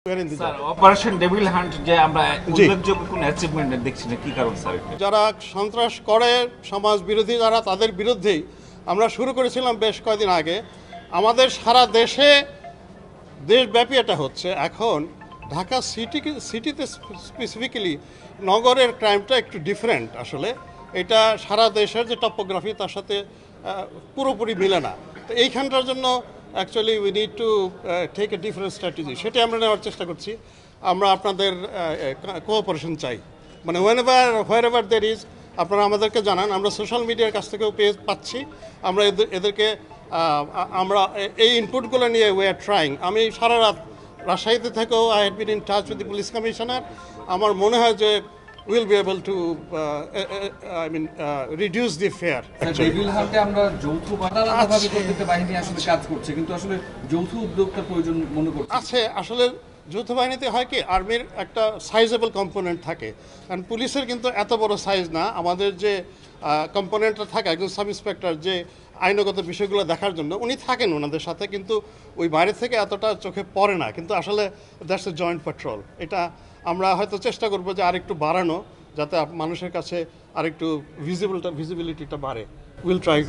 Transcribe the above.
Sir operation devil hunt যে আমরা উল্লেখযোগ্য কোনো অ্যাচিভমেন্ট দেখছি না, কি কারণ স্যার? যারা সন্ত্রাস করে সমাজ বিরোধী যারা, তাদের বিরুদ্ধেই আমরা শুরু করেছিলাম বেশ কয়েকদিন আগে। আমাদের সারা দেশব্যাপী এটা হচ্ছে। এখন ঢাকা সিটিতে স্পেসিফিক্যালি নগরের ক্রাইমটা একটু ডিফারেন্ট আসলে। এটা সারা দেশের যে টপোগ্রাফি তার সাথে পুরোপুরি মিলে না। তো এইখানটার জন্য actually we need to take a different strategy, সেটাই আমরা নেওয়ার চেষ্টা করছি। আমরা আপনাদের কোঅপারেশন চাই, মানে হোয়ার এভার দের ইজ আপনারা আমাদেরকে জানান। আমরা সোশ্যাল মিডিয়ার কাছ থেকেও পাচ্ছি। আমরা এদেরকে আমরা এই ইনপুটগুলো নিয়ে উই আর ট্রাইং। আমি সারা রাত রাজশাহীতে থেকেও I had been in touch with the police commissioner. আমার মনে হয় যে will be able to reduce the fear. Devil হান্টে আমরা যৌথ আলাদাভাবে প্রত্যেকটা বাহিনী আসলে কাজ করছে, কিন্তু আসলে যৌথ উদ্যোগটা প্রয়োজন মনে করছে। আছে আসলে যৌথ বাহিনীতে হয় কি, আর্মির একটা সাইজেবল কম্পোনেন্ট থাকে, কারণ পুলিশের কিন্তু এত বড় সাইজ না। আমাদের যে কম্পোনেন্টটা থাকে, একজন সাব ইন্সপেক্টর যে আইনগত বিষয়গুলো দেখার জন্য উনি থাকেন ওনাদের সাথে, কিন্তু ওই বাইরে থেকে এতটা চোখে পড়ে না। কিন্তু আসলে দ্যাটস এ জয়েন্ট পেট্রোল। এটা আমরা হয়তো চেষ্টা করবো যে আরেকটু বাড়ানো, যাতে মানুষের কাছে আরেকটু ভিজিবিলিটিটা বাড়ে। Will try